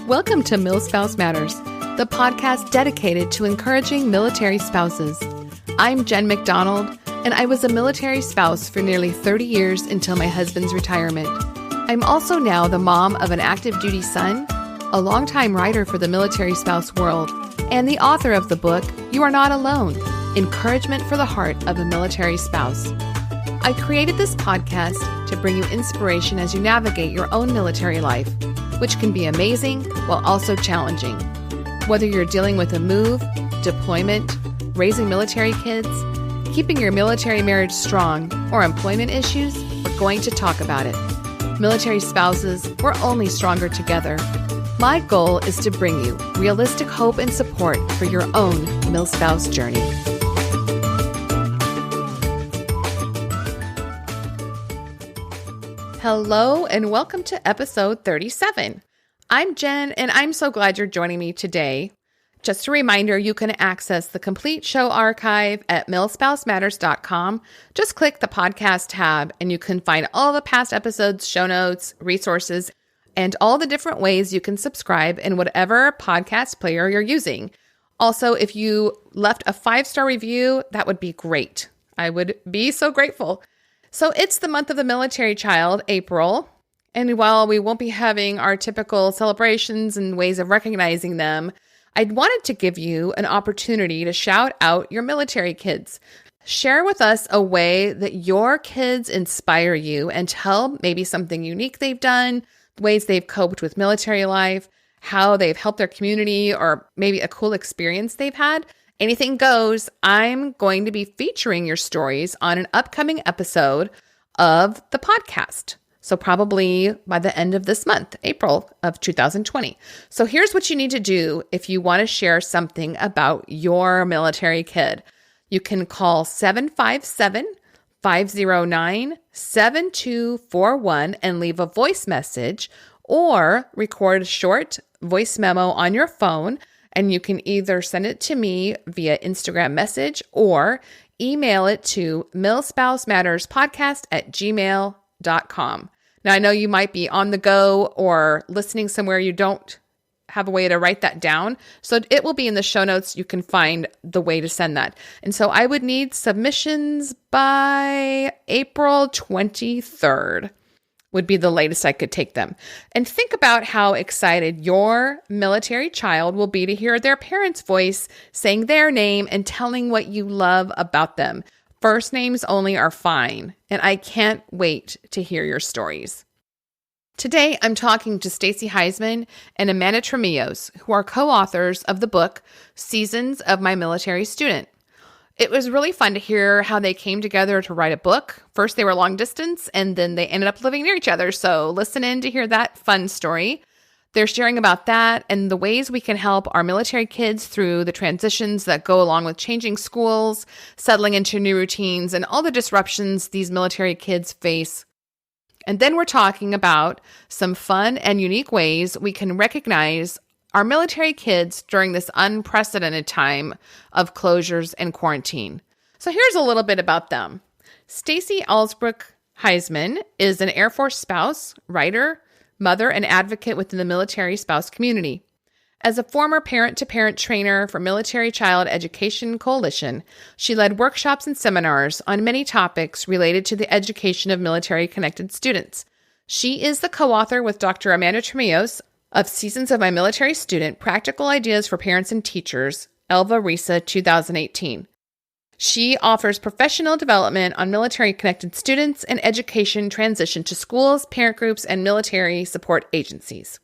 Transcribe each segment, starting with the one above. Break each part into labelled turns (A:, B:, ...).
A: Welcome to MilSpouse Matters, the podcast dedicated to encouraging military spouses. I'm Jen McDonald, and I was a military spouse for nearly 30 years until my husband's retirement. I'm also now the mom of an active duty son, a longtime writer for the military spouse world, and the author of the book, You Are Not Alone, Encouragement for the Heart of a Military Spouse. I created this podcast to bring you inspiration as you navigate your own military life, which can be amazing while also challenging. Whether you're dealing with a move, deployment, raising military kids, keeping your military marriage strong, or employment issues, we're going to talk about it. Military spouses, we're only stronger together. My goal is to bring you realistic hope and support for your own MilSpouse journey. Hello and welcome to episode 37. I'm Jen and I'm so glad you're joining me today. Just a reminder, you can access the complete show archive at milspousematters.com. Just click the podcast tab and you can find all the past episodes, show notes, resources, and all the different ways you can subscribe in whatever podcast player you're using. Also, if you left a 5-star review, that would be great. I would be so grateful. So it's the month of the military child, April, and while we won't be having our typical celebrations and ways of recognizing them, I wanted to give you an opportunity to shout out your military kids. Share with us a way that your kids inspire you and tell maybe something unique they've done, ways they've coped with military life, how they've helped their community, or maybe a cool experience they've had. Anything goes. I'm going to be featuring your stories on an upcoming episode of the podcast. So probably by the end of this month, April of 2020. So here's what you need to do if you want to share something about your military kid. You can call 757-509-7241 and leave a voice message or record a short voice memo on your phone. And you can either send it to me via Instagram message or email it to milspousematterspodcast@gmail.com. Now, I know you might be on the go or listening somewhere you don't have a way to write that down. So it will be in the show notes. You can find the way to send that. And so I would need submissions by April 23rd. Would be the latest I could take them. And think about how excited your military child will be to hear their parents' voice saying their name and telling what you love about them. First names only are fine, and I can't wait to hear your stories. Today, I'm talking to Stacy Huisman and Amanda Trimillos, who are co-authors of the book, Seasons of My Military Student. It was really fun to hear how they came together to write a book. First, they were long distance, and then they ended up living near each other. So listen in to hear that fun story. They're sharing about that and the ways we can help our military kids through the transitions that go along with changing schools, settling into new routines, and all the disruptions these military kids face. And then we're talking about some fun and unique ways we can recognize our military kids during this unprecedented time of closures and quarantine. So here's a little bit about them. Stacy Huisman is an Air Force spouse, writer, mother, and advocate within the military spouse community. As a former parent-to-parent trainer for Military Child Education Coalition, she led workshops and seminars on many topics related to the education of military-connected students. She is the co-author with Dr. Amanda Trimillos of Seasons of My Military Student, Practical Ideas for Parents and Teachers, Elva Risa 2018. She offers professional development on military-connected students and education transition to schools, parent groups, and military support agencies.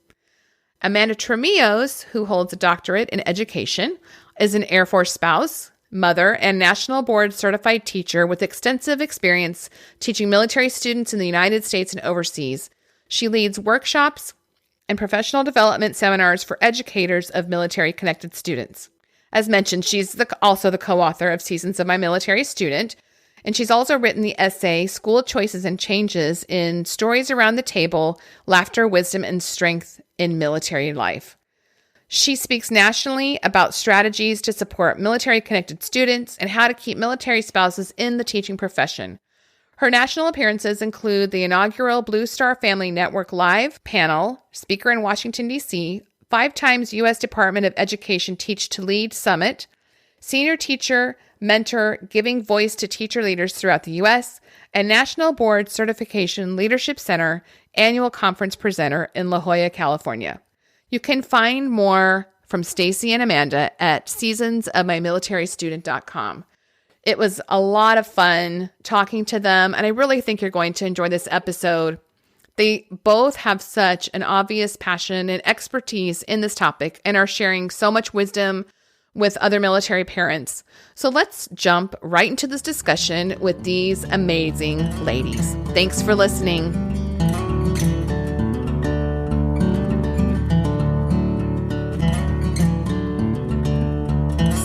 A: Amanda Trimillos, who holds a doctorate in education, is an Air Force spouse, mother, and National Board Certified teacher with extensive experience teaching military students in the United States and overseas. She leads workshops and professional development seminars for educators of military-connected students. As mentioned, she's also the co-author of Seasons of My Military Student, and she's also written the essay, School Choices and Changes in Stories Around the Table, Laughter, Wisdom, and Strength in Military Life. She speaks nationally about strategies to support military-connected students and how to keep military spouses in the teaching profession. Her national appearances include the inaugural Blue Star Family Network Live panel, speaker in Washington, D.C., 5 times U.S. Department of Education Teach to Lead Summit, Senior Teacher Mentor Giving Voice to Teacher Leaders Throughout the U.S., and National Board Certification Leadership Center Annual Conference Presenter in La Jolla, California. You can find more from Stacy and Amanda at seasonsofmymilitarystudent.com. It was a lot of fun talking to them, and I really think you're going to enjoy this episode. They both have such an obvious passion and expertise in this topic and are sharing so much wisdom with other military parents. So let's jump right into this discussion with these amazing ladies. Thanks for listening.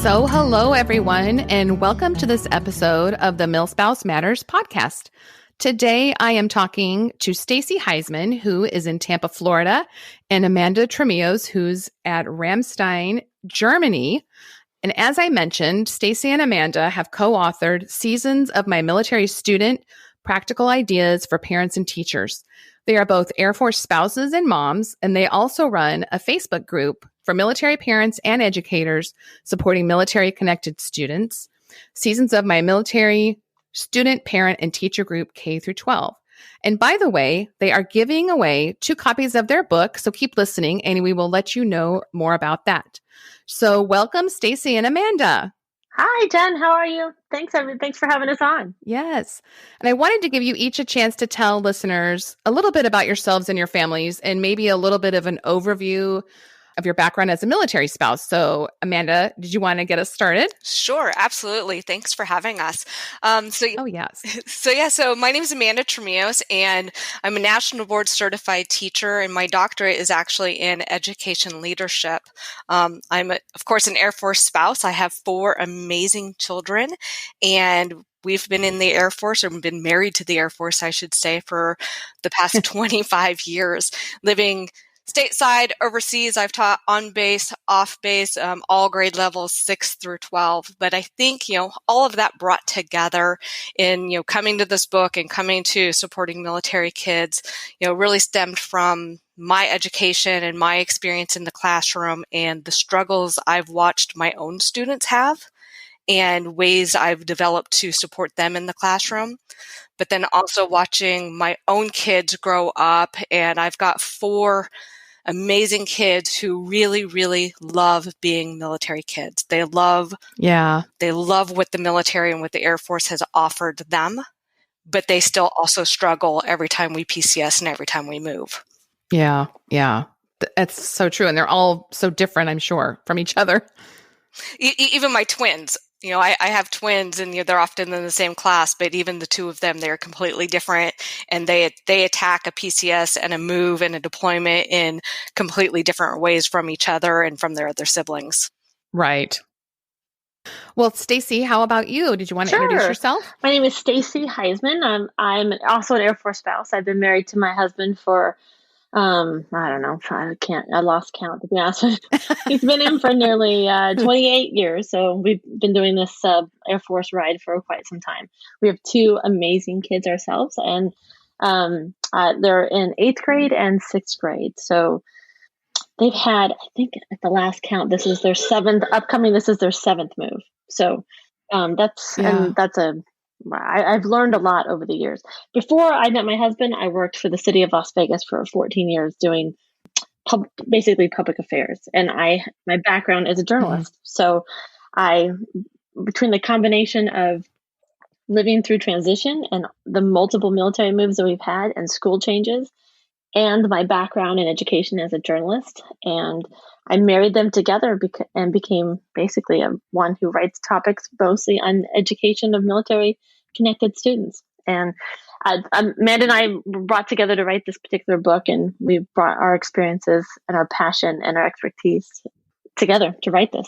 A: So hello, everyone, and welcome to this episode of the MilSpouse Matters podcast. Today, I am talking to Stacy Huisman, who is in Tampa, Florida, and Amanda Trimillos, who's at Ramstein, Germany. And as I mentioned, Stacy and Amanda have co-authored Seasons of My Military Student, Practical Ideas for Parents and Teachers. They are both Air Force spouses and moms, and they also run a Facebook group for military parents and educators supporting military-connected students, Seasons of My Military Student, Parent, and Teacher Group K through 12. And by the way, they are giving away 2 copies of their book, so keep listening, and we will let you know more about that. So welcome, Stacy and Amanda.
B: Hi, Jen. How are you? Thanks for having us on.
A: Yes. And I wanted to give you each a chance to tell listeners a little bit about yourselves and your families, and maybe a little bit of an overview of your background as a military spouse. So, Amanda, did you want to get us started?
C: Sure, absolutely. Thanks for having us.
A: Oh, yes.
C: So my name is Amanda Trimillos, and I'm a National Board Certified Teacher, and my doctorate is actually in education leadership. I'm, of course, an Air Force spouse. I have 4 amazing children, and we've been in the Air Force, or been married to the Air Force, I should say, for the past 25 years, living stateside, overseas. I've taught on base, off base, all grade levels 6 through 12. But I think, all of that brought together in, coming to this book and coming to supporting military kids, really stemmed from my education and my experience in the classroom and the struggles I've watched my own students have and ways I've developed to support them in the classroom. But then also watching my own kids grow up, and I've got 4 amazing kids who really, really love being military kids. They love what the military and what the Air Force has offered them, but they still also struggle every time we PCS and every time we move.
A: Yeah. That's so true. And they're all so different, I'm sure, from each other.
C: Even my twins. I have twins, and they're often in the same class, but even the 2 of them, they're completely different, and they attack a PCS and a move and a deployment in completely different ways from each other and from their other siblings.
A: Right. Well, Stacy, how about you? Did you want to introduce yourself?
B: My name is Stacy Huisman. I'm also an Air Force spouse. I've been married to my husband for I don't know. I lost count, to be honest with you. He's been in for nearly 28 years. So we've been doing this Air Force ride for quite some time. We have 2 amazing kids ourselves, and they're in 8th grade and 6th grade. So they've had, I think at the last count, this is their 7th move. So I've learned a lot over the years. Before I met my husband, I worked for the city of Las Vegas for 14 years doing basically public affairs. And my background is a journalist. So between the combination of living through transition and the multiple military moves that we've had and school changes, and my background in education as a journalist, and I married them together and became basically one who writes topics mostly on education of military connected students. And Amanda and I brought together to write this particular book, and we brought our experiences and our passion and our expertise together to write this.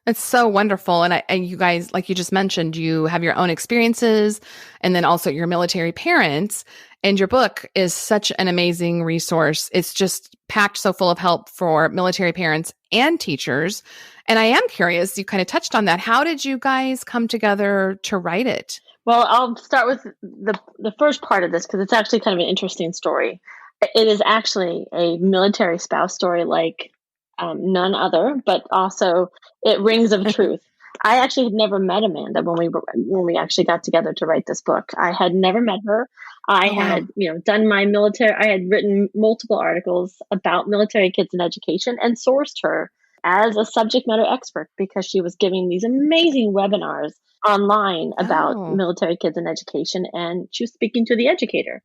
A: It's so wonderful. And you guys, like you just mentioned, you have your own experiences, and then also your military parents. And your book is such an amazing resource. It's just packed so full of help for military parents and teachers. And I am curious, you kind of touched on that. How did you guys come together to write it?
B: Well, I'll start with the first part of this, because it's actually kind of an interesting story. It is actually a military spouse story, like none other, but also it rings of truth. I actually had never met Amanda when we actually got together to write this book. I had never met her. I had, done my military. I had written multiple articles about military kids and education and sourced her as a subject matter expert because she was giving these amazing webinars online about military kids and education, and she was speaking to the educator,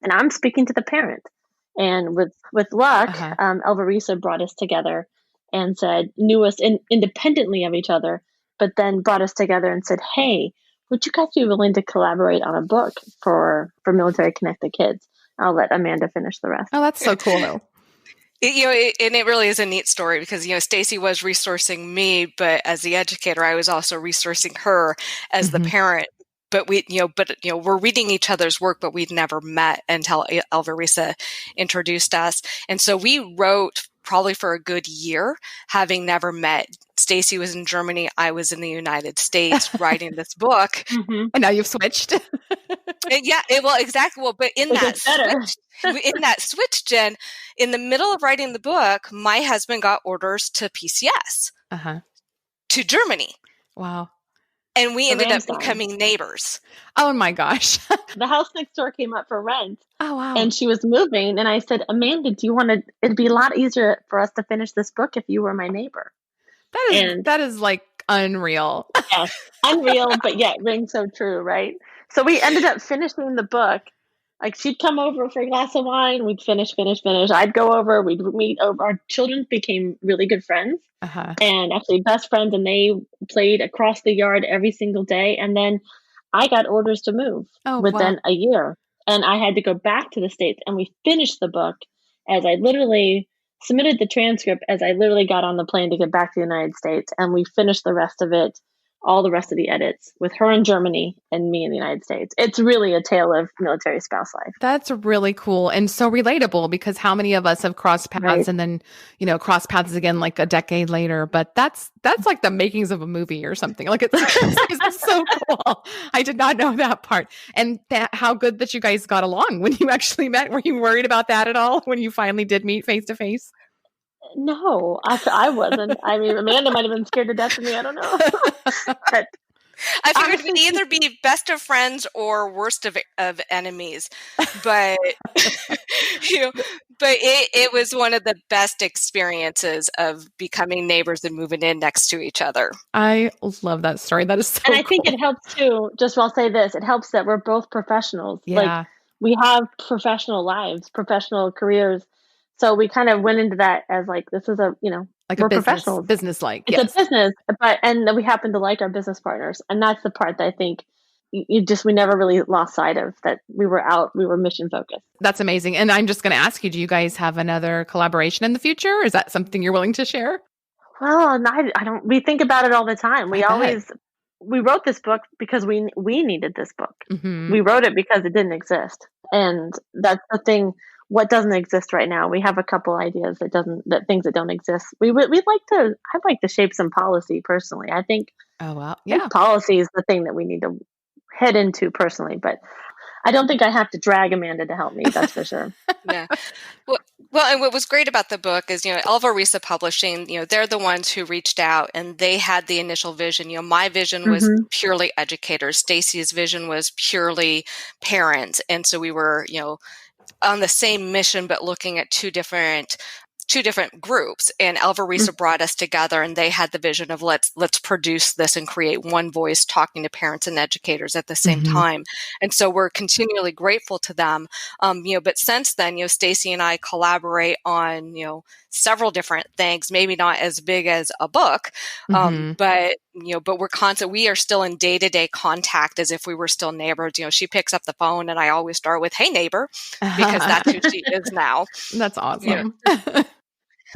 B: and I'm speaking to the parent. And with luck, Elvarisa brought us together and knew us independently of each other, but then brought us together and said, "Hey, would you guys be willing to collaborate on a book for military connected kids?" I'll let Amanda finish the rest.
A: Oh, that's so cool, though.
C: And it really is a neat story because, Stacy was resourcing me, but as the educator, I was also resourcing her as the parent. But we're reading each other's work, but we'd never met until Elvarisa introduced us. And so we wrote probably for a good year, having never met. Stacy was in Germany. I was in the United States writing this book.
A: And now you've switched.
C: Exactly. Well, but in that switch, Jen, in the middle of writing the book, my husband got orders to PCS, to Germany.
A: Wow.
C: And we ended up becoming neighbors.
A: Oh my gosh.
B: The house next door came up for rent.
A: Oh, wow.
B: And she was moving. And I said, "Amanda, it'd be a lot easier for us to finish this book if you were my neighbor."
A: That is like unreal.
B: Yes, unreal, but yet rings so true, right? So we ended up finishing the book. Like, she'd come over for a glass of wine. We'd finish. I'd go over. We'd meet over. Our children became really good friends and actually best friends. And they played across the yard every single day. And then I got orders to move within a year. And I had to go back to the States. And we finished the book as I literally submitted the transcript as I literally got on the plane to get back to the United States. And we finished the rest of it, all the rest of the edits, with her in Germany and me in the United States. It's really a tale of military spouse life.
A: That's really cool and so relatable, because how many of us have crossed paths and then, cross paths again like a decade later? But that's like the makings of a movie or something. Like it's so cool. I did not know that part. And how good that you guys got along when you actually met. Were you worried about that at all when you finally did meet face to face?
B: No, I wasn't. I mean, Amanda might have been scared to death of me. I don't know. But
C: I figured we'd either be best of friends or worst of enemies. But it was one of the best experiences of becoming neighbors and moving in next to each other.
A: I love that story. That is so cool.
B: And I think it helps too. Just I'll say this: it helps that we're both professionals.
A: Yeah.
B: Like, we have professional lives, professional careers. So we kind of went into that as like, this is like we're professionals.
A: Business-like.
B: It's a business, and we happen to like our business partners. And that's the part that I think we never really lost sight of, that we were mission focused.
A: That's amazing. And I'm just going to ask you, do you guys have another collaboration in the future? Is that something you're willing to share?
B: Well, I don't, we think about it all the time. We wrote this book because we needed this book. We wrote it because it didn't exist. And that's the thing. What doesn't exist right now? We have a couple ideas things that don't exist. I'd like to shape some policy personally. I think.
A: Oh wow,
B: yeah. I think policy is the thing that we need to head into personally, but I don't think I have to drag Amanda to help me. That's for sure.
C: Yeah. Well, and what was great about the book is, Elvarisa Publishing, they're the ones who reached out and they had the initial vision. My vision was purely educators. Stacy's vision was purely parents, and so we were, on the same mission, but looking at two different groups. And Elvarisa brought us together, and they had the vision of let's produce this and create one voice talking to parents and educators at the same time. And so we're continually grateful to them. But since then, Stacy and I collaborate on, several different things, maybe not as big as a book, but we are still in day-to-day contact as if we were still neighbors. She picks up the phone and I always start with, "Hey neighbor," because that's who she is now.
A: That's awesome.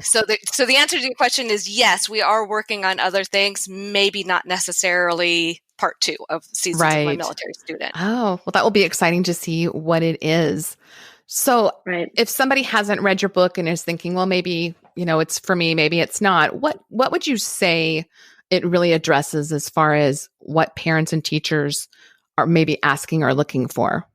C: So the answer to your question is yes, we are working on other things, maybe not necessarily part 2 of Seasons of My Military Student.
A: Oh, well, that will be exciting to see what it is. So if somebody hasn't read your book and is thinking, well, maybe, it's for me, maybe it's not, what would you say it really addresses as far as what parents and teachers are maybe asking or looking for?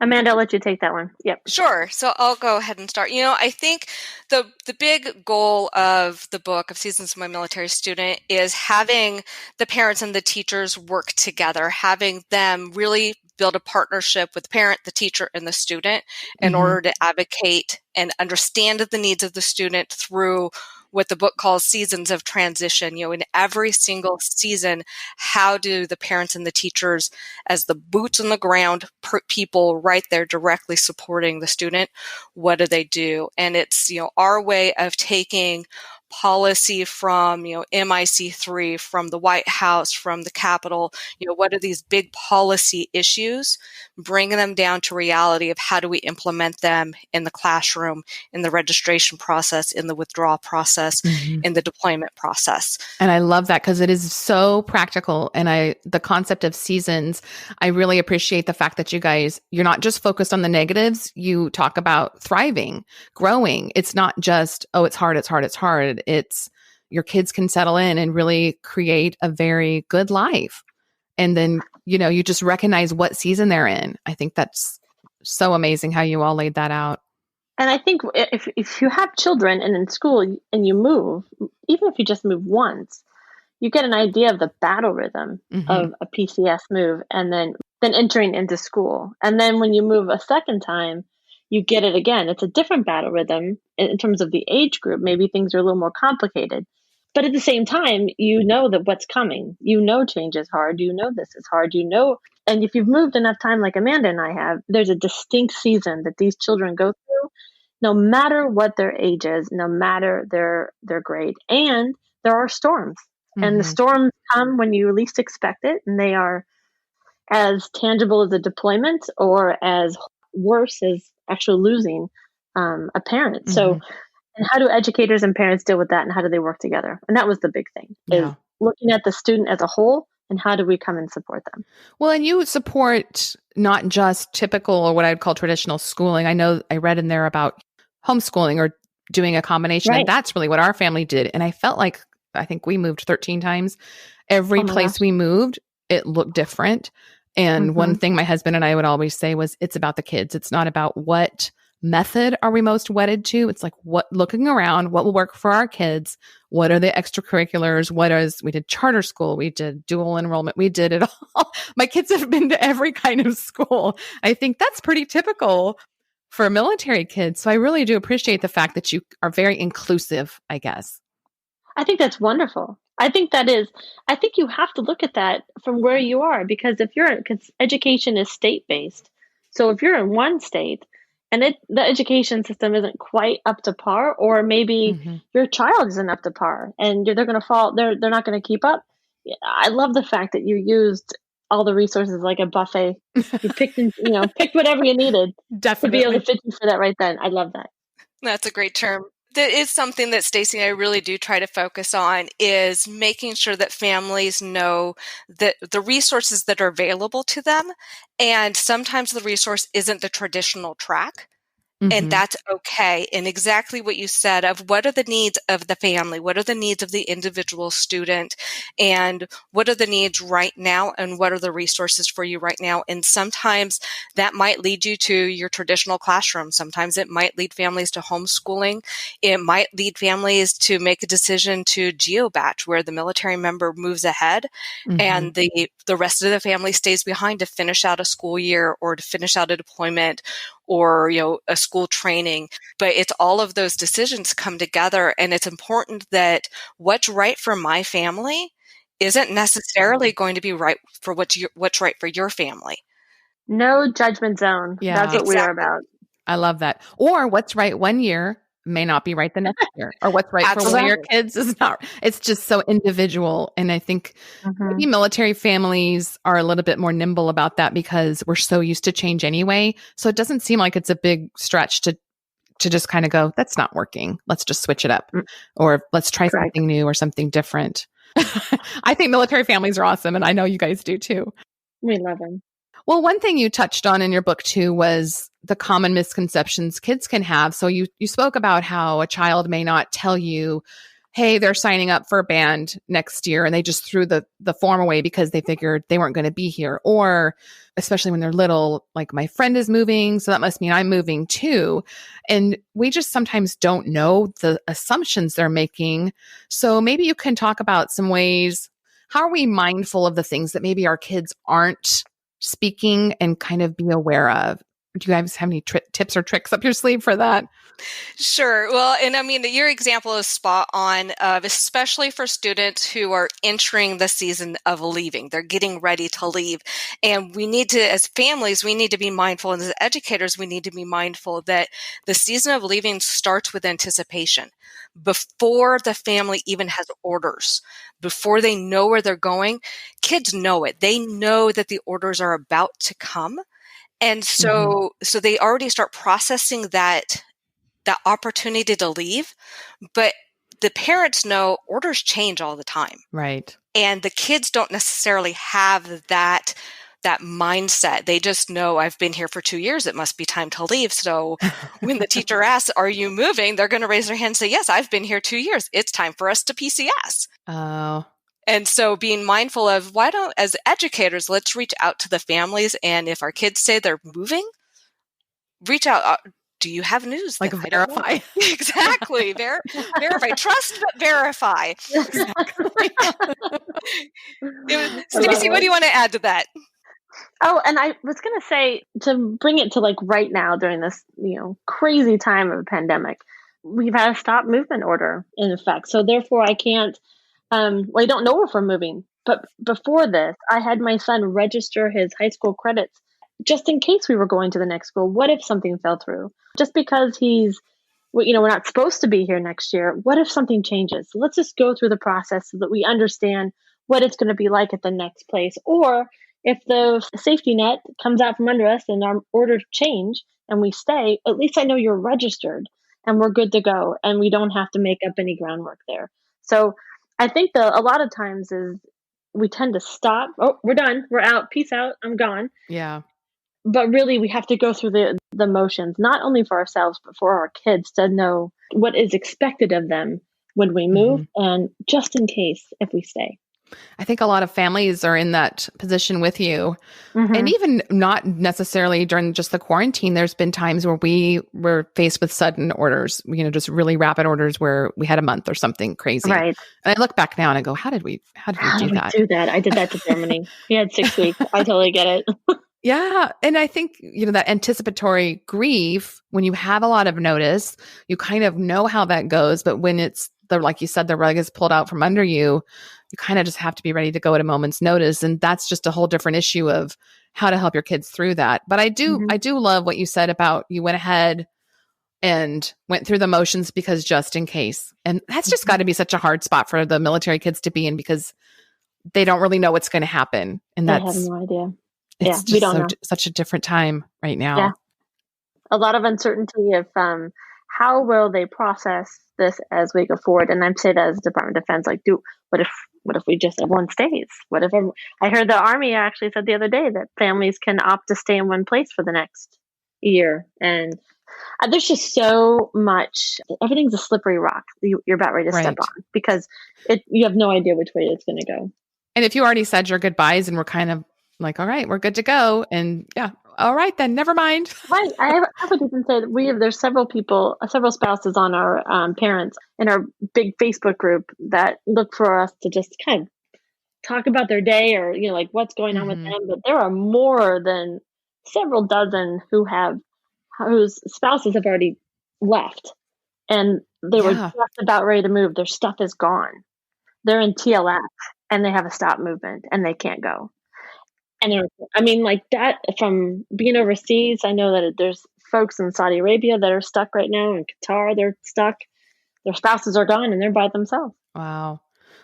B: Amanda, I'll let you take that one. Yep.
C: Sure. So I'll go ahead and start. I think the big goal of the book of Seasons of My Military Student is having the parents and the teachers work together, having them really build a partnership with the parent, the teacher, and the student in order to advocate and understand the needs of the student through what the book calls seasons of transition. In every single season, how do the parents and the teachers, as the boots on the ground people right there directly supporting the student, what do they do? And it's, our way of taking policy from, MIC3, from the White House, from the Capitol, what are these big policy issues, bringing them down to reality of how do we implement them in the classroom, in the registration process, in the withdrawal process, in the deployment process.
A: And I love that because it is so practical. And the concept of seasons, I really appreciate the fact that you guys, you're not just focused on the negatives. You talk about thriving, growing. It's not just, oh, it's hard, it's hard, it's hard. It's your kids can settle in and really create a very good life. And then, you just recognize what season they're in. I think that's so amazing how you all laid that out.
B: And I think if you have children and in school and you move, even if you just move once, you get an idea of the battle rhythm of a PCS move and then entering into school. And then when you move a second time, you get it again. It's a different battle rhythm in terms of the age group. Maybe things are a little more complicated. But at the same time, you know that what's coming. Change is hard. This is hard. And if you've moved enough time like Amanda and I have, there's a distinct season that these children go through, no matter what their age is, no matter their grade. And there are storms. And the storms come when you least expect it. And they are as tangible as a deployment or as worse as actually losing a parent. So, and how do educators and parents deal with that, and how do they work together? And that was the big thing, is looking at the student as a whole and how do we come and support them?
A: Well, and you support not just typical or what I'd call traditional schooling. I know I read in there about homeschooling or doing a combination. And that's really what our family did. And I felt like, I think we moved 13 times. Every place we moved, it looked different. And one thing my husband and I would always say was, it's about the kids. It's not about what method are we most wedded to. It's like looking around, what will work for our kids? What are the extracurriculars? We did charter school. We did dual enrollment. We did it all. My kids have been to every kind of school. I think that's pretty typical for military kids. So I really do appreciate the fact that you are very inclusive, I guess.
B: I think that's wonderful. I think you have to look at that from where you are, because because education is state-based. So if you're in one state and the education system isn't quite up to par, or maybe your child isn't up to par and they're going to fall, they're not going to keep up. I love the fact that you used all the resources like a buffet. You picked whatever you needed to be able to fit you for that right then. I love that.
C: That's a great term. That is something that Stacy and I really do try to focus on, is making sure that families know that the resources that are available to them, and sometimes the resource isn't the traditional track. And that's okay. And exactly what you said of what are the needs of the family? What are the needs of the individual student? And what are the needs right now? And what are the resources for you right now? And sometimes that might lead you to your traditional classroom. Sometimes it might lead families to homeschooling. It might lead families to make a decision to geobatch, where the military member moves ahead and the rest of the family stays behind to finish out a school year or to finish out a deployment or, a school training. But it's all of those decisions come together. And it's important that what's right for my family isn't necessarily going to be right for what's right for your family.
B: No judgment zone.
A: Yeah,
B: that's what we are about.
A: I love that. Or what's right one year may not be right the next year, or what's right for one of your kids is not. It's just so individual. And I think maybe military families are a little bit more nimble about that because we're so used to change anyway. So it doesn't seem like it's a big stretch to just kind of go, that's not working. Let's just switch it up, or let's try something new or something different. I think military families are awesome. And I know you guys do too.
B: We love them.
A: Well, one thing you touched on in your book too was the common misconceptions kids can have. So you spoke about how a child may not tell you hey, they're signing up for a band next year and they just threw the form away because they figured they weren't going to be here. Or especially when they're little, like my friend is moving, so that must mean I'm moving too. And we just sometimes don't know the assumptions they're making. So maybe you can talk about some ways, how are we mindful of the things that maybe our kids aren't speaking and kind of be aware of? Do you guys have any tips or tricks up your sleeve for that?
C: Sure. Well, and I mean, your example is spot on, especially for students who are entering the season of leaving. They're getting ready to leave. And we need to, as families, we need to be mindful, and as educators, we need to be mindful that the season of leaving starts with anticipation. Before the family even has orders, before they know where they're going, kids know it. They know that the orders are about to come. And so they already start processing that opportunity to leave, but the parents know orders change all the time.
A: Right.
C: And the kids don't necessarily have that mindset. They just know, I've been here for 2 years. It must be time to leave. So when the teacher asks, are you moving? They're going to raise their hand and say, yes, I've been here 2 years. It's time for us to PCS.
A: Oh.
C: And so being mindful of, as educators, let's reach out to the families. And if our kids say they're moving, reach out. Do you have news?
A: Like verify.
C: Exactly. Verify. Trust, but verify. Exactly. Stacy, what do you want to add to that?
B: Oh, and I was going to say, to bring it to like right now during this, crazy time of the pandemic, we've had a stop movement order in effect. So therefore I can't, I don't know if we're moving, but before this, I had my son register his high school credits just in case we were going to the next school. What if something fell through? Just because we're not supposed to be here next year. What if something changes? So let's just go through the process so that we understand what it's going to be like at the next place. Or if the safety net comes out from under us and our orders change and we stay, at least I know you're registered and we're good to go and we don't have to make up any groundwork there. So I think a lot of times is we tend to stop. Oh, we're done. We're out. Peace out. I'm gone.
A: Yeah.
B: But really, we have to go through the motions, not only for ourselves, but for our kids to know what is expected of them when we move, and just in case if we stay.
A: I think a lot of families are in that position with you. And even not necessarily during just the quarantine, there's been times where we were faced with sudden orders, just really rapid orders where we had a month or something crazy.
B: Right.
A: And I look back now and I go, how did we do that?
B: I did that to Germany. We had 6 weeks. I totally get it.
A: Yeah. And I think, that anticipatory grief, when you have a lot of notice, you kind of know how that goes. But when it's like you said, the rug is pulled out from under you, you kind of just have to be ready to go at a moment's notice. And that's just a whole different issue of how to help your kids through that. But I do love what you said about you went ahead and went through the motions because just in case. And that's just got to be such a hard spot for the military kids to be in because they don't really know what's going to happen. And
B: I have no idea.
A: It's
B: we don't know.
A: Such a different time right now.
B: Yeah. A lot of uncertainty of how will they process this as we go forward. And I'm saying that as Department of Defense, what if we just everyone stays? I heard the Army actually said the other day that families can opt to stay in one place for the next year. And there's just so much, everything's a slippery rock you're about ready to step on because you have no idea which way it's going to go.
A: And if you already said your goodbyes and we're kind of like, all right, we're good to go. And yeah, all right, then never mind.
B: Right. I would even say that there's several spouses on our parents in our big Facebook group that look for us to just kind of talk about their day or, what's going on with them. But there are more than several dozen whose spouses have already left and they were just about ready to move. Their stuff is gone. They're in TLF and they have a stop movement and they can't go. And that from being overseas, I know that there's folks in Saudi Arabia that are stuck right now. In Qatar, they're stuck. Their spouses are gone and they're by themselves.
A: Wow.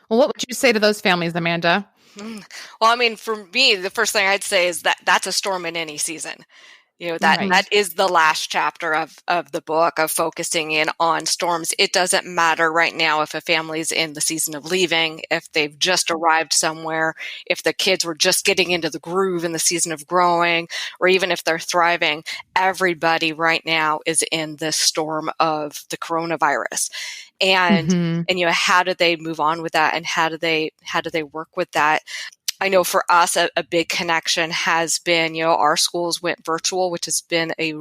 A: Well, what would you say to those families, Amanda?
C: Well, for me, the first thing I'd say is that that's a storm in any season. That
A: Right.
C: that is the last chapter of the book, of focusing in on storms. It doesn't matter right now if a family's in the season of leaving, if they've just arrived somewhere, if the kids were just getting into the groove in the season of growing, or even if they're thriving. Everybody right now is in this storm of the coronavirus. And how do they move on with that, and how do they work with that? I know for us, a big connection has been, our schools went virtual, which has been a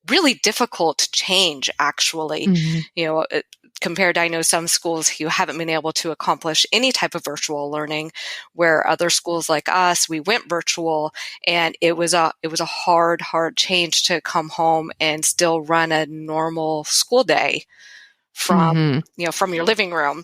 C: really difficult change, actually. Compared to, I know, some schools who haven't been able to accomplish any type of virtual learning, where other schools like us, we went virtual, and it was a hard change to come home and still run a normal school day from your living room.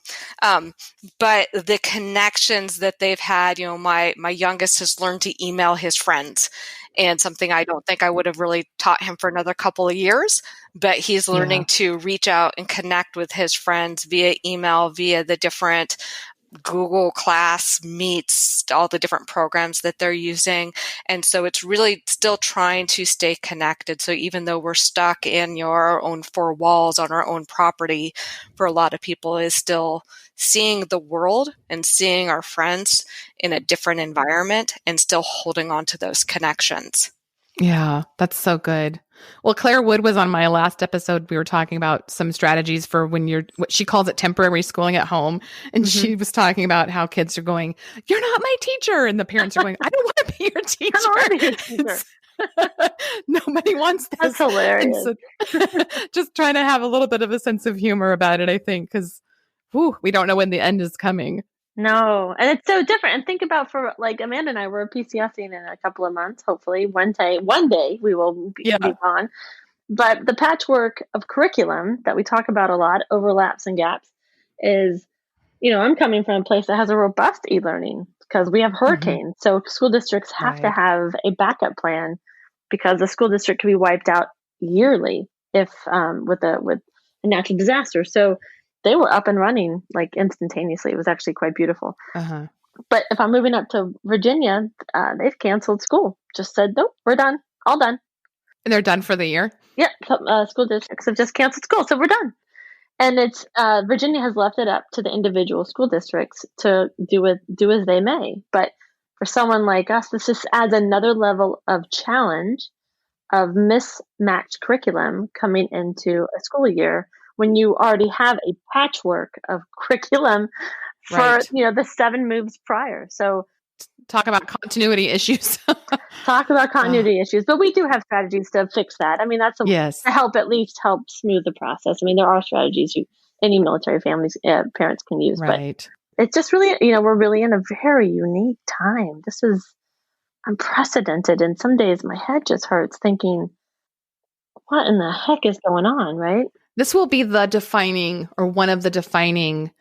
C: But the connections that they've had, my youngest has learned to email his friends, and something I don't think I would have really taught him for another couple of years, but he's learning to reach out and connect with his friends via email, via the different Google Class Meets, all the different programs that they're using. And so it's really still trying to stay connected. So even though we're stuck in our own four walls on our own property, for a lot of people is still seeing the world and seeing our friends in a different environment and still holding on to those connections.
A: Yeah, that's so good. Well, Claire Wood was on my last episode. We were talking about some strategies for when what she calls it temporary schooling at home. And she was talking about how kids are going, "You're not my teacher." And the parents are going, "I don't want to be your teacher."
B: I don't want to be your teacher.
A: Nobody wants this.
B: That's hilarious.
A: So, just trying to have a little bit of a sense of humor about it, I think, because we don't know when the end is coming.
B: No, and it's so different. And think about, for like Amanda and I, we're PCSing in a couple of months. Hopefully, one day we will be gone. But the patchwork of curriculum that we talk about a lot, overlaps and gaps, is, I'm coming from a place that has a robust e-learning because we have hurricanes. So school districts have to have a backup plan, because the school district can be wiped out yearly if with a natural disaster. So they were up and running like instantaneously. It was actually quite beautiful. But if I'm moving up to Virginia, they've canceled school. Just said, nope, we're done. All done.
A: And they're done for the year?
B: Yeah. School districts have just canceled school. So we're done. And it's Virginia has left it up to the individual school districts to do as they may. But for someone like us, this just adds another level of challenge of mismatched curriculum coming into a school year, when you already have a patchwork of curriculum for the 7 moves prior. So
A: talk about continuity issues.
B: issues. But we do have strategies to fix that. I mean, that's to help smooth the process. I mean, there are strategies any military families, parents can use. But it's just really, we're really in a very unique time. This is unprecedented. And some days my head just hurts thinking, what in the heck is going on, right?
A: This will be the defining, or one of the defining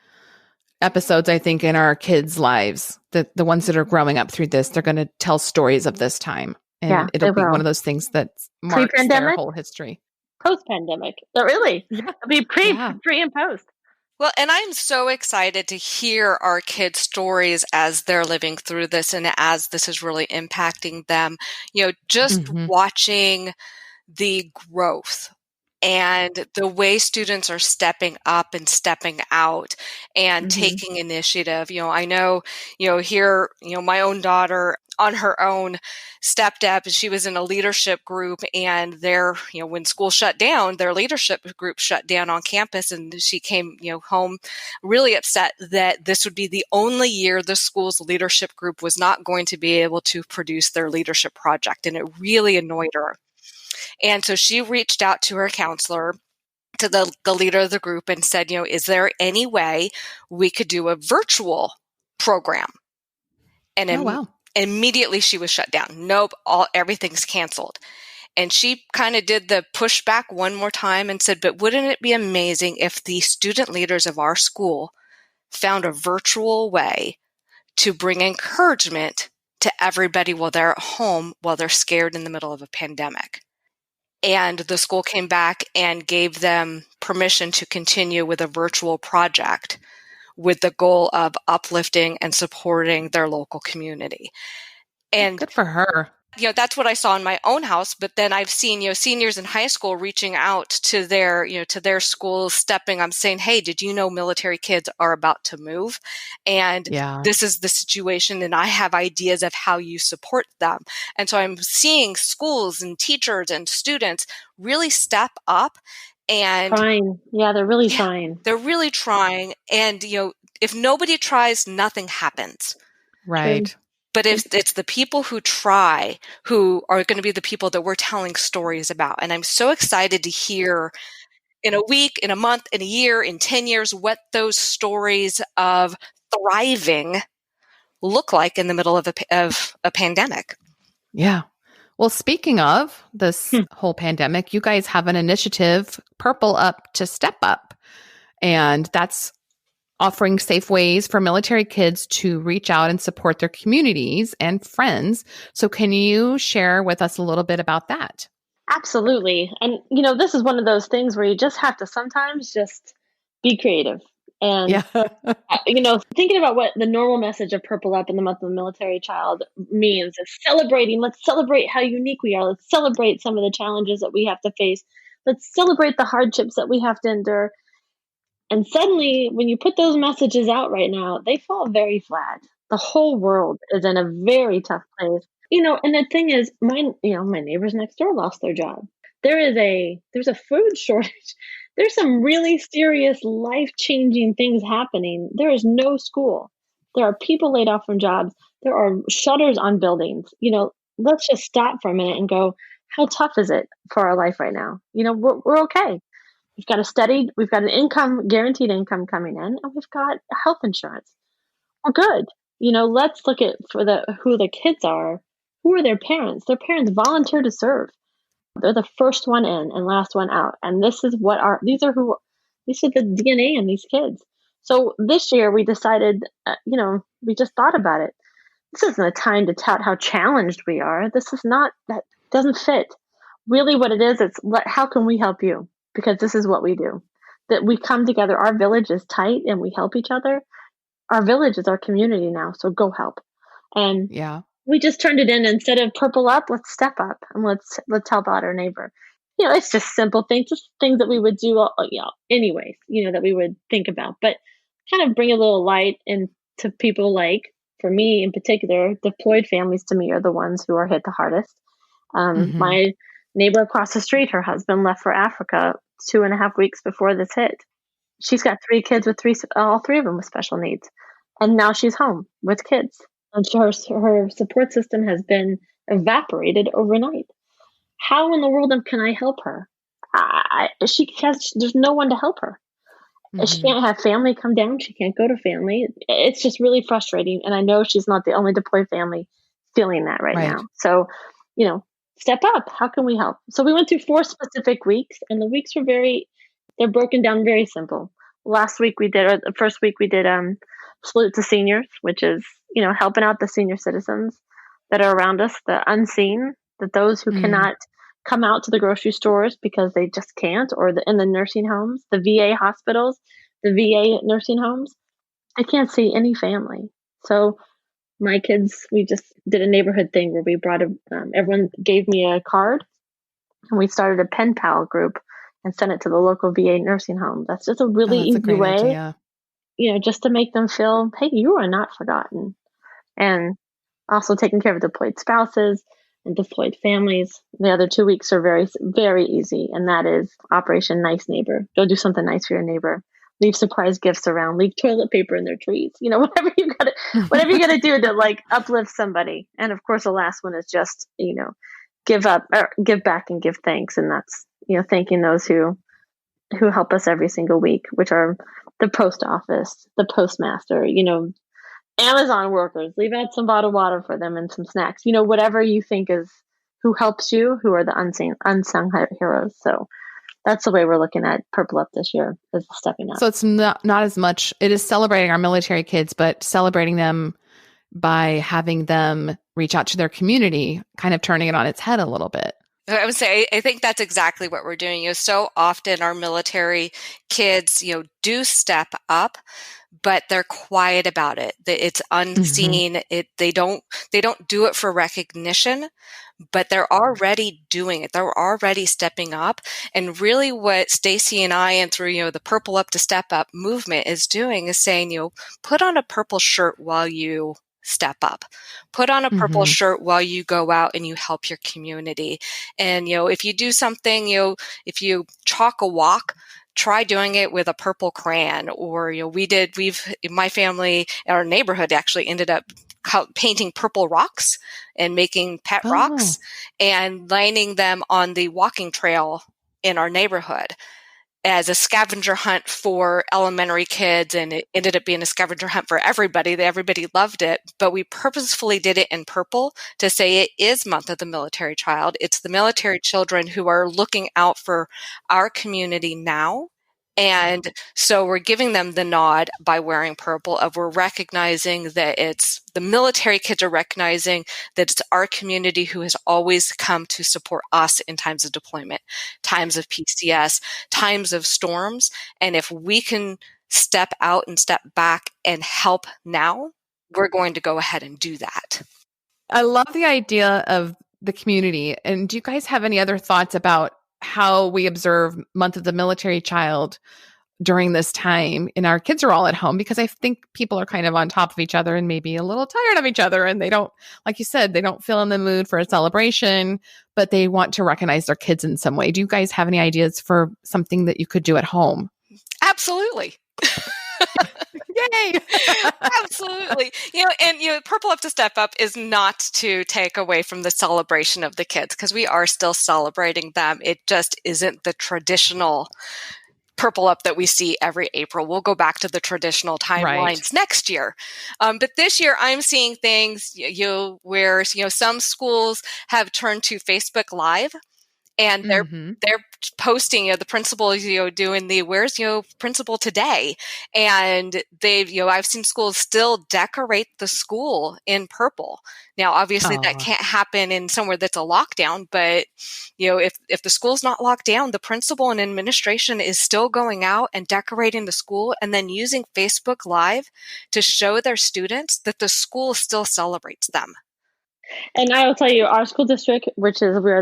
A: episodes, I think, in our kids' lives. The ones that are growing up through this, they're going to tell stories of this time. And it'll be one of those things that marks their whole history.
B: Post-pandemic. So really, it'll be pre and post.
C: Well, and I'm so excited to hear our kids' stories as they're living through this and as this is really impacting them. Just watching the growth and the way students are stepping up and stepping out and taking initiative. I know, here, my own daughter on her own stepped up, and she was in a leadership group, and when school shut down, their leadership group shut down on campus, and she came, home really upset that this would be the only year the school's leadership group was not going to be able to produce their leadership project. And it really annoyed her. And so she reached out to her counselor, to the leader of the group, and said, is there any way we could do a virtual program? And immediately she was shut down. Nope, everything's canceled. And she kind of did the pushback one more time and said, but wouldn't it be amazing if the student leaders of our school found a virtual way to bring encouragement to everybody while they're at home, while they're scared in the middle of a pandemic? And the school came back and gave them permission to continue with a virtual project with the goal of uplifting and supporting their local community. And
A: good for her.
C: That's what I saw in my own house. But then I've seen, seniors in high school reaching out to their schools, I'm saying, hey, did you know military kids are about to move? And this is the situation, and I have ideas of how you support them. And so I'm seeing schools and teachers and students really step up and
B: trying. Yeah, they're really trying.
C: They're really trying. And, if nobody tries, nothing happens.
A: Right.
B: True.
C: But it's the people who try who are going to be the people that we're telling stories about. And I'm so excited to hear in a week, in a month, in a year, in 10 years, what those stories of thriving look like in the middle of a pandemic.
A: Yeah. Well, speaking of this whole pandemic, you guys have an initiative, Purple Up to Step Up. And that's offering safe ways for military kids to reach out and support their communities and friends. So can you share with us a little bit about that?
B: Absolutely. And, this is one of those things where you just have to sometimes just be creative. And, thinking about what the normal message of Purple Up in the month of the military child means is celebrating. Let's celebrate how unique we are. Let's celebrate some of the challenges that we have to face. Let's celebrate the hardships that we have to endure. And suddenly, when you put those messages out right now, they fall very flat. The whole world is in a very tough place. And the thing is, my neighbors next door lost their job. There's a food shortage. There's some really serious life-changing things happening. There is no school. There are people laid off from jobs. There are shutters on buildings. Let's just stop for a minute and go, how tough is it for our life right now? We're okay. We've got an guaranteed income coming in, and we've got health insurance. We're good. Let's look at who the kids are. Who are their parents? Their parents volunteer to serve. They're the first one in and last one out. And these are the DNA in these kids. So this year we decided, we just thought about it. This isn't a time to tout how challenged we are. That doesn't fit. Really what it is, how can we help you? Because this is what we do. That we come together. Our village is tight and we help each other. Our village is our community now. So go help. And we just turned it in. Instead of Purple Up, let's step up and let's help out our neighbor. It's just simple things, just things that we would do, anyways, that we would think about, but kind of bring a little light into people. Like for me in particular, deployed families to me are the ones who are hit the hardest. My neighbor across the street, her husband left for Africa 2.5 weeks before this hit. She's got 3 kids with all 3 of them with special needs. And now she's home with kids. And her support system has been evaporated overnight. How in the world can I help her? There's no one to help her. She can't have family come down. She can't go to family. It's just really frustrating. And I know she's not the only deployed family feeling that right now. So, step up. How can we help? So we went through 4 specific weeks, and the weeks were they're broken down very simple. The first week we did salute to seniors, which is, helping out the senior citizens that are around us, the unseen, that those who cannot come out to the grocery stores because they just can't, or in the nursing homes, the VA hospitals, the VA nursing homes, I can't see any family. So my kids, we just did a neighborhood thing where we brought everyone gave me a card, and we started a pen pal group and sent it to the local VA nursing home. That's just a really easy way,
A: idea.
B: Just to make them feel, hey, you are not forgotten. And also taking care of deployed spouses and deployed families. The other 2 weeks are very, very easy. And that is Operation Nice Neighbor. Go do something nice for your neighbor. Leave surprise gifts around. Leave toilet paper in their trees. Whatever you gotta do to uplift somebody. And of course, the last one is just, give back and give thanks. And that's, thanking those who help us every single week, which are the post office, the postmaster, Amazon workers. Leave out some bottled water for them and some snacks. Whatever you think is who helps you, who are the unsung heroes. So that's the way we're looking at Purple Up this year, is stepping up.
A: So it's not as much, it is celebrating our military kids, but celebrating them by having them reach out to their community, kind of turning it on its head a little bit.
C: I would say, I think that's exactly what we're doing. So often our military kids, do step up, but they're quiet about it. It's
A: Mm-hmm.
C: unseen. They don't do it for recognition, but they're already doing it. They're already stepping up. And really what Stacy and I, and through, the Purple Up to Step Up movement is doing is saying, put on a purple shirt while you step up. Put on a purple
A: Mm-hmm.
C: shirt while you go out and you help your community. And, if you do something, if you chalk a walk, try doing it with a purple crayon. Or, my family, our neighborhood actually ended up painting purple rocks and making pet
A: Oh,
C: rocks and lining them on the walking trail in our neighborhood as a scavenger hunt for elementary kids. And it ended up being a scavenger hunt for everybody. Everybody loved it, but we purposefully did it in purple to say it is Month of the Military Child. It's the military children who are looking out for our community now. And so we're giving them the nod by wearing purple, of we're recognizing that it's the military kids are recognizing that it's our community who has always come to support us in times of deployment, times of PCS, times of storms. And if we can step out and step back and help now, we're going to go ahead and do that.
A: I love the idea of the community. And do you guys have any other thoughts about how we observe Month of the Military Child during this time? And our kids are all at home because I think people are kind of on top of each other and maybe a little tired of each other. And they don't, like you said, they don't feel in the mood for a celebration, but they want to recognize their kids in some way. Do you guys have any ideas for something that you could do at home?
C: Absolutely.
A: Yay!
C: Absolutely. And Purple Up to Step Up is not to take away from the celebration of the kids, because we are still celebrating them. It just isn't the traditional Purple Up that we see every April. We'll go back to the traditional timelines
A: Right.
C: next year. But this year I'm seeing things where some schools have turned to Facebook Live, and
A: Mm-hmm.
C: they're posting, the principal, doing the where's principal today, and they've I've seen schools still decorate the school in purple. Now, obviously, that
A: Oh,
C: can't happen in somewhere that's a lockdown, but if the school's not locked down, the principal and administration is still going out and decorating the school, and then using Facebook Live to show their students that the school still celebrates them.
B: And I will tell you, our school district, we are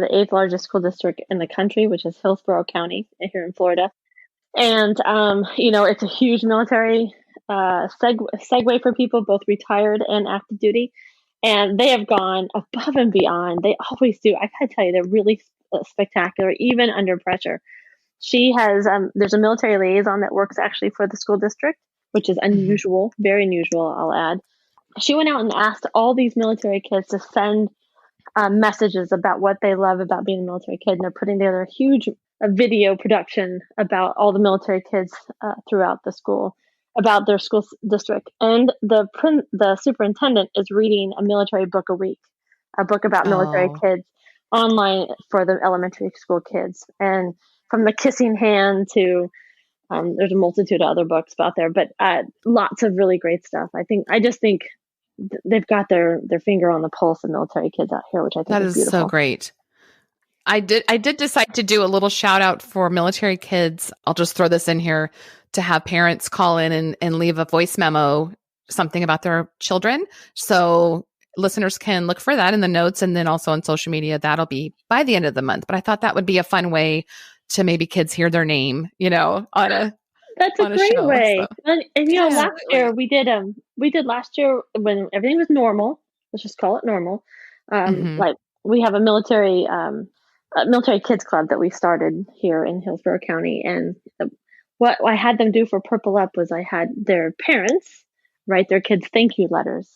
B: the eighth largest school district in the country, which is Hillsborough County here in Florida. And, it's a huge military segue for people, both retired and active duty. And they have gone above and beyond. They always do. I gotta tell you, they're really spectacular, even under pressure. There's a military liaison that works actually for the school district, which is
A: mm-hmm.
B: unusual, very unusual, I'll add. She went out and asked all these military kids to send messages about what they love about being a military kid, and they're putting together a huge video production about all the military kids throughout the school, about their school district. And the superintendent is reading a military book a week, a book about military
A: Oh,
B: kids online for the elementary school kids. And from the kissing hand to there's a multitude of other books out there, but lots of really great stuff. I just think they've got their finger on the pulse of military kids out here, which I think
A: that
B: is
A: is so
B: beautiful.
A: great. I did decide to do a little shout out for military kids. I'll just throw this in here to have parents call in and leave a voice memo, something about their children. So listeners can look for that in the notes, and then also on social media. That'll be by the end of the month. But I thought that would be a fun way to maybe kids hear their name,
B: That's a
A: on a
B: great
A: show.
B: way.
A: So
B: And
A: yeah.
B: last
C: Absolutely.
B: year we did last year when everything was normal. Let's just call it normal.
A: Hmm.
B: Like we have a military kids club that we started here in Hillsborough County, and what I had them do for Purple Up was I had their parents write their kids thank you letters.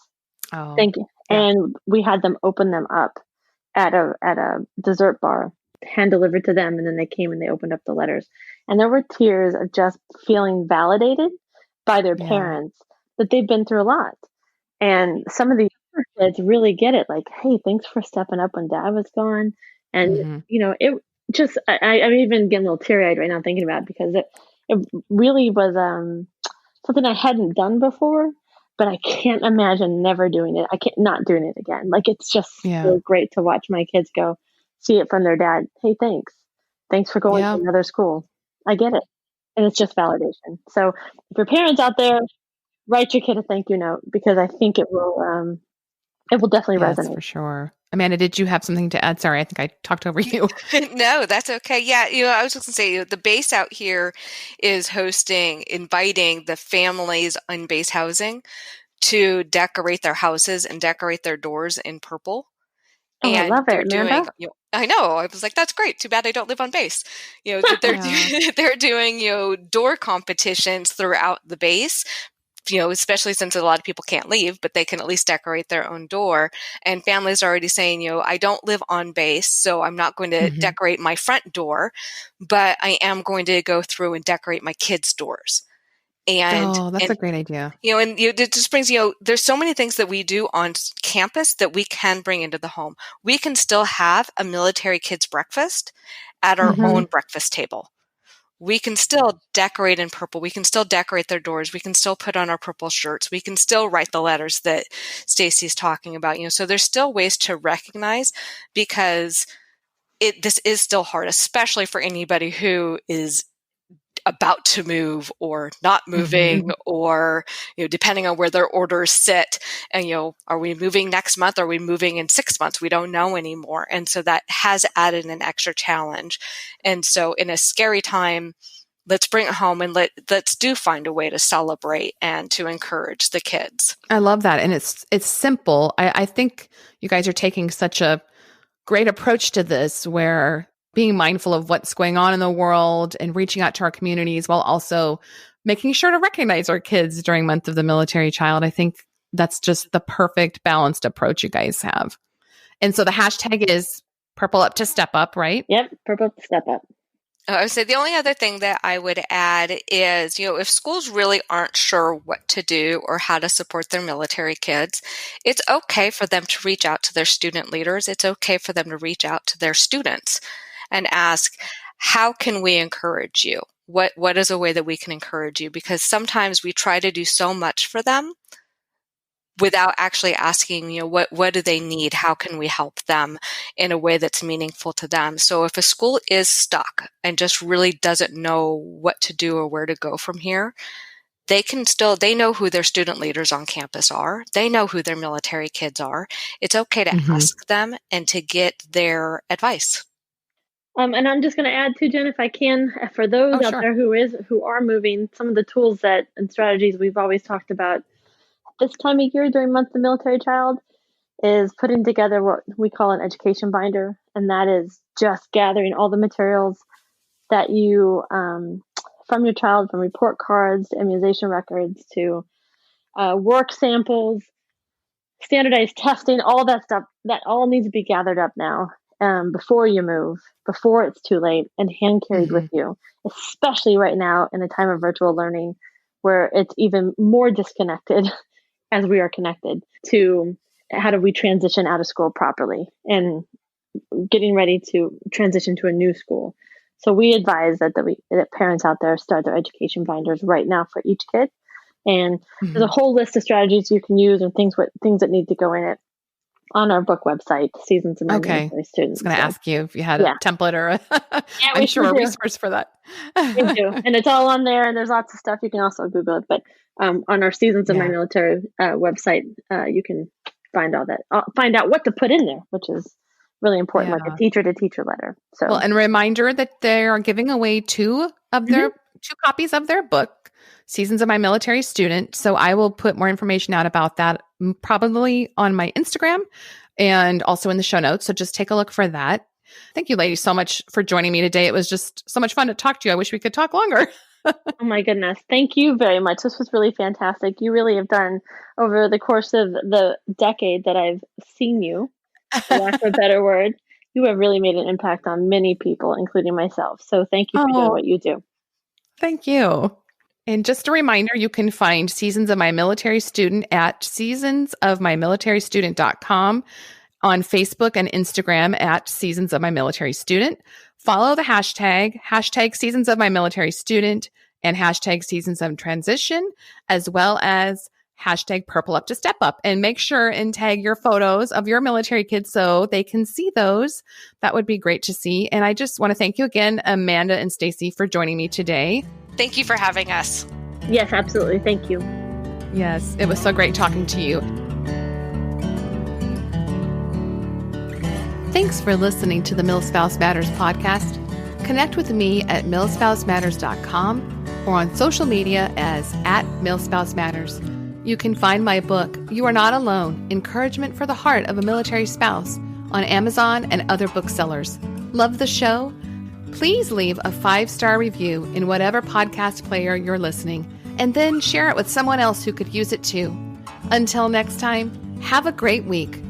A: Oh,
B: Thank you.
A: yeah.
B: And we had them open them up at a dessert bar, hand delivered to them, and then they came and they opened up the letters. And there were tears of just feeling validated by their
A: Yeah.
B: parents that they've been through a lot. And some of the younger kids really get it, like, hey, thanks for stepping up when dad was gone. And
A: Hmm.
B: it just I'm even getting a little teary eyed right now thinking about it, because it really was something I hadn't done before, but I can't imagine never doing it. I can't not doing it again. Like, it's just
A: Yeah.
B: so great to watch my kids go, see it from their dad. Hey, thanks. Thanks for going to another school. I get it. And it's just validation. So if your parents out there, write your kid a thank you note, because I think it will definitely resonate.
A: For sure. Amanda, did you have something to add? Sorry, I think I talked over you.
C: No, that's okay. Yeah, I was just going to say, the base out here is inviting the families on base housing to decorate their houses and decorate their doors in purple.
B: Oh, and I love it, Amanda.
C: I know. I was like, that's great. Too bad I don't live on base. They're doing door competitions throughout the base. Especially since a lot of people can't leave, but they can at least decorate their own door. And families are already saying, I don't live on base, so I'm not going to decorate my front door, but I am going to go through and decorate my kids' doors. And
A: that's a great idea.
C: It just brings, there's so many things that we do on campus that we can bring into the home. We can still have a military kids breakfast at our own breakfast table. We can still decorate in purple. We can still decorate their doors. We can still put on our purple shirts. We can still write the letters that Stacy's talking about. So there's still ways to recognize, because this is still hard, especially for anybody who is about to move or not moving, or, depending on where their orders sit. And, are we moving next month? Are we moving in 6 months? We don't know anymore. And so that has added an extra challenge. And so in a scary time, let's bring it home and let's find a way to celebrate and to encourage the kids.
A: I love that. And it's simple. I think you guys are taking such a great approach to this, where being mindful of what's going on in the world and reaching out to our communities, while also making sure to recognize our kids during Month of the Military Child. I think that's just the perfect balanced approach you guys have. And so the hashtag is Purple Up to Step Up, right?
B: Yep, Purple Up to Step Up.
C: I would say the only other thing that I would add is, if schools really aren't sure what to do or how to support their military kids, it's okay for them to reach out to their student leaders. It's okay for them to reach out to their students and ask, how can we encourage you? What is a way that we can encourage you? Because sometimes we try to do so much for them without actually asking, what do they need? How can we help them in a way that's meaningful to them? So if a school is stuck and just really doesn't know what to do or where to go from here, they know who their student leaders on campus are. They know who their military kids are. It's okay to ask them and to get their advice.
B: And I'm just going to add too, Jen, if I can, for those out there who are moving, some of the tools and strategies we've always talked about this time of year during Month of the Military Child is putting together what we call an education binder. And that is just gathering all the materials that you, from your child, from report cards to immunization records to work samples, standardized testing, all that stuff, that all needs to be gathered up now. Before you move, before it's too late, and hand carried with you, especially right now in a time of virtual learning where it's even more disconnected as we are connected to how do we transition out of school properly and getting ready to transition to a new school. So we advise that parents out there start their education binders right now for each kid. And there's a whole list of strategies you can use and things that need to go in it on our book website, Seasons of My Military Students.
A: I was going to ask you if you had a template or I'm sure a resource for that.
B: We do. And it's all on there, and there's lots of stuff. You can also Google it. But on our Seasons of My Military website, you can find all that. Find out what to put in there, which is really important, like a teacher-to-teacher letter. So,
A: and a reminder that they are giving away two copies of their book, Seasons of My Military Student. So I will put more information out about that probably on my Instagram and also in the show notes. So just take a look for that. Thank you, ladies, so much for joining me today. It was just so much fun to talk to you. I wish we could talk longer.
B: Oh my goodness. Thank you very much. This was really fantastic. You really have done, over the course of the decade that I've seen you, for lack of a better word, you have really made an impact on many people, including myself. So thank you for doing what you do.
A: Thank you. And just a reminder, you can find Seasons of My Military Student at seasonsofmymilitary.student.com, on Facebook and Instagram at Seasons of My Military Student. Follow the hashtag Seasons of My Military Student and hashtag Seasons of Transition, as well as hashtag purple up to step up, and make sure and tag your photos of your military kids so they can see those. That would be great to see. And I just want to thank you again, Amanda and Stacy, for joining me today.
C: Thank you for having us.
B: Yes, absolutely. Thank you.
A: Yes, it was so great talking to you. Thanks for listening to the MilSpouse Matters podcast. Connect with me at milspousematters.com or on social media as @milspousematters. You can find my book, You Are Not Alone, Encouragement for the Heart of a Military Spouse, on Amazon and other booksellers. Love the show? Please leave a 5-star review in whatever podcast player you're listening, and then share it with someone else who could use it too. Until next time, have a great week.